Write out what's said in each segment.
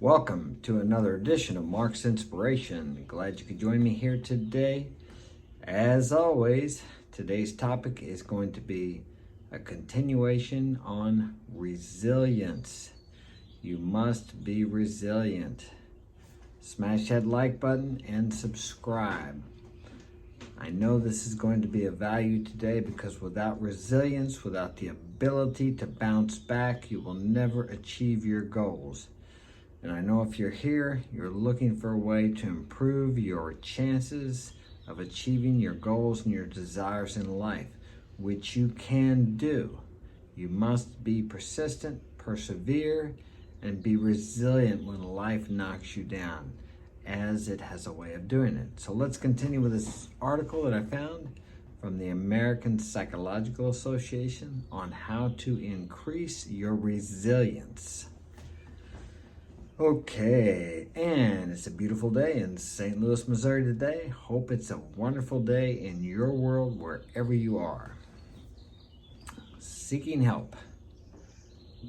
Welcome to another edition of Mark's Inspiration. Glad you could join me here today. As always, today's topic is going to be a continuation on resilience. You must be resilient. Smash that like button and subscribe. I know this is going to be of value today because without resilience, without the ability to bounce back, you will never achieve your goals. And I know if you're here, you're looking for a way to improve your chances of achieving your goals and your desires in life, which you can do. You must be persistent, persevere, and be resilient when life knocks you down, as it has a way of doing it. So let's continue with this article that I found from the American Psychological Association on how to increase your resilience. Okay, and it's a beautiful day in St. Louis, Missouri today. Hope it's a wonderful day in your world wherever you are. Seeking help.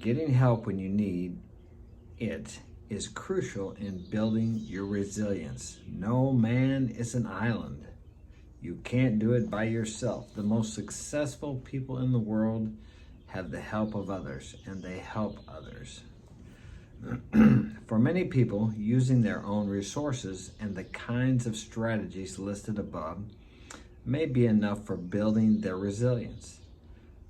Getting help when you need it is crucial in building your resilience. No man is an island. You can't do it by yourself. The most successful people in the world have the help of others, and they help others. For many people, using their own resources and the kinds of strategies listed above may be enough for building their resilience.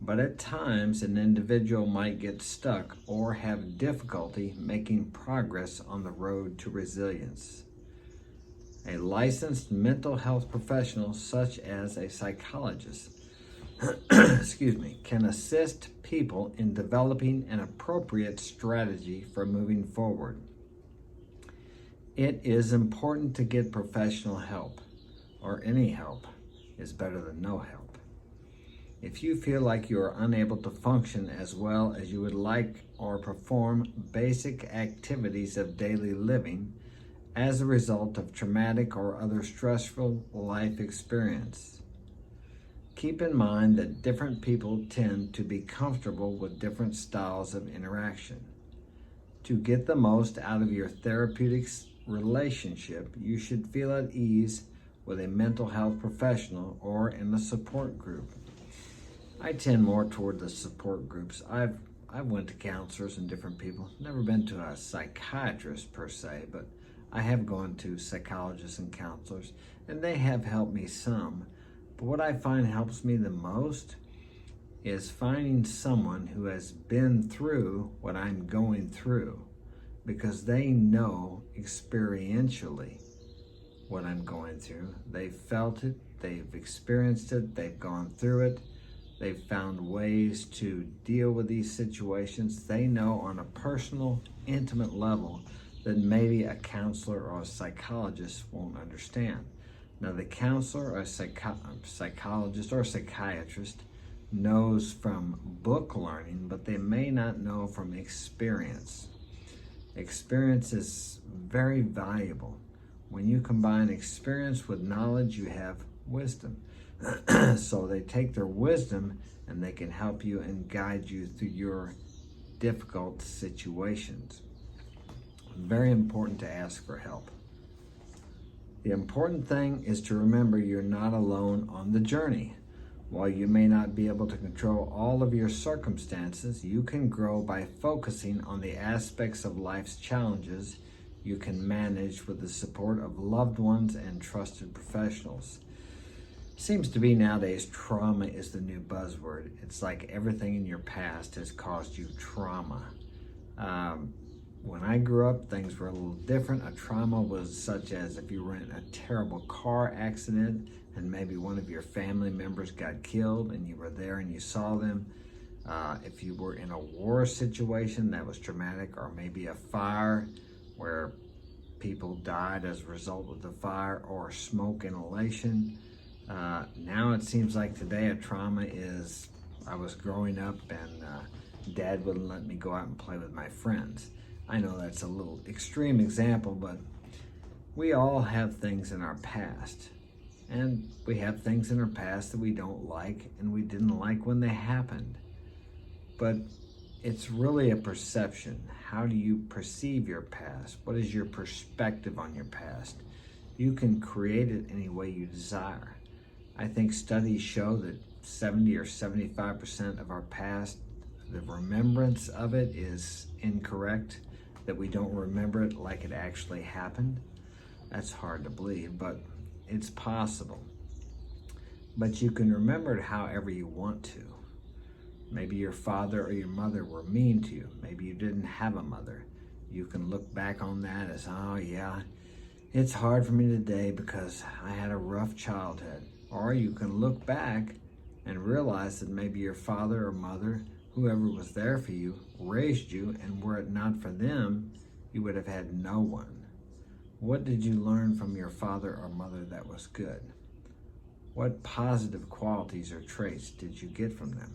But at times, an individual might get stuck or have difficulty making progress on the road to resilience. A licensed mental health professional, such as a psychologist, can assist people in developing an appropriate strategy for moving forward. It is important to get professional help, or any help is better than no help. If you feel like you are unable to function as well as you would like or perform basic activities of daily living as a result of traumatic or other stressful life experience, keep in mind that different people tend to be comfortable with different styles of interaction. To get the most out of your therapeutic relationship, you should feel at ease with a mental health professional or in a support group. I tend more toward the support groups. I've went to counselors and different people. Never been to a psychiatrist per se, but I have gone to psychologists and counselors, and they have helped me some. But what I find helps me the most is finding someone who has been through what I'm going through, because they know experientially what I'm going through. They've felt it, they've experienced it, they've gone through it, they've found ways to deal with these situations. They know on a personal, intimate level that maybe a counselor or a psychologist won't understand. Now, the counselor or psychologist or psychiatrist knows from book learning, but they may not know from experience. Experience is very valuable. When you combine experience with knowledge, you have wisdom. So they take their wisdom and they can help you and guide you through your difficult situations. Very important to ask for help. The important thing is to remember you're not alone on the journey. While you may not be able to control all of your circumstances, you can grow by focusing on the aspects of life's challenges you can manage with the support of loved ones and trusted professionals. Seems to be nowadays trauma is the new buzzword. It's like everything in your past has caused you trauma. When I grew up, things were a little different. A trauma was such as if you were in a terrible car accident and maybe one of your family members got killed and you were there and you saw them. If you were in a war situation, that was traumatic, or maybe a fire where people died as a result of the fire, or smoke inhalation. Now it seems like today a trauma is, I was growing up and Dad wouldn't let me go out and play with my friends. I know that's a little extreme example, but we all have things in our past. And we have things in our past that we don't like and we didn't like when they happened. But it's really a perception. How do you perceive your past? What is your perspective on your past? You can create it any way you desire. I think studies show that 70 or 75% of our past, the remembrance of it is incorrect, that we don't remember it like it actually happened. That's hard to believe, but it's possible. But you can remember it however you want to. Maybe your father or your mother were mean to you. Maybe you didn't have a mother. You can look back on that as, oh yeah, it's hard for me today because I had a rough childhood. Or you can look back and realize that maybe your father or mother, whoever was there for you, raised you, and were it not for them, you would have had no one. What did you learn from your father or mother that was good? What positive qualities or traits did you get from them?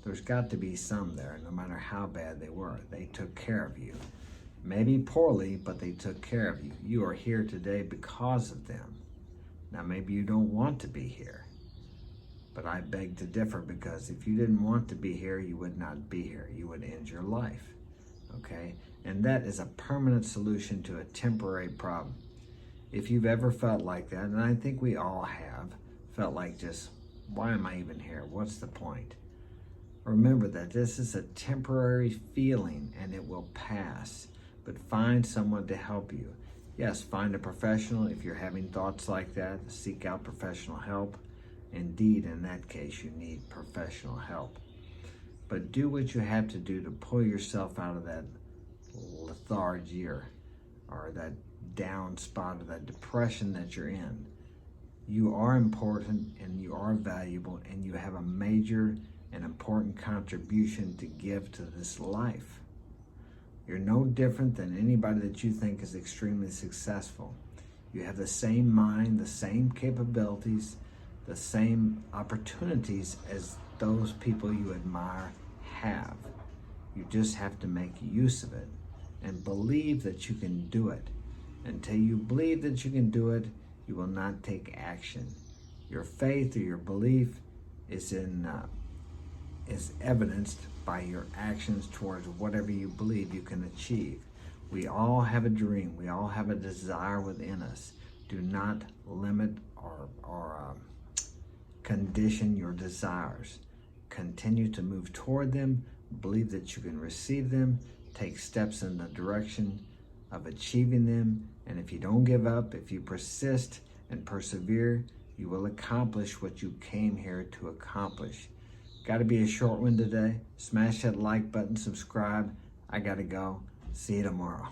There's got to be some there, no matter how bad they were. They took care of you. Maybe poorly, but they took care of you. You are here today because of them. Now, maybe you don't want to be here, but I beg to differ, because if you didn't want to be here, you would not be here. You would end your life, okay? And that is a permanent solution to a temporary problem. If you've ever felt like that, and I think we all have, felt like just, why am I even here? What's the point? Remember that this is a temporary feeling and it will pass, but find someone to help you. Yes, find a professional. If you're having thoughts like that, seek out professional help. Indeed, in that case, you need professional help. But do what you have to do to pull yourself out of that lethargy or that down spot or that depression that you're in. You are important and you are valuable, and you have a major and important contribution to give to this life. You're no different than anybody that you think is extremely successful. You have the same mind, the same capabilities, the same opportunities as those people you admire have. You just have to make use of it and believe that you can do it. Until you believe that you can do it, you will not take action. Your faith or your belief is evidenced by your actions towards whatever you believe you can achieve. We all have a dream. We all have a desire within us. Do not limit or condition your desires. Continue to move toward them. Believe that you can receive them. Take steps in the direction of achieving them. And if you don't give up, if you persist and persevere, you will accomplish what you came here to accomplish. Got to be a short one today. Smash that like button, subscribe. I got to go. See you tomorrow.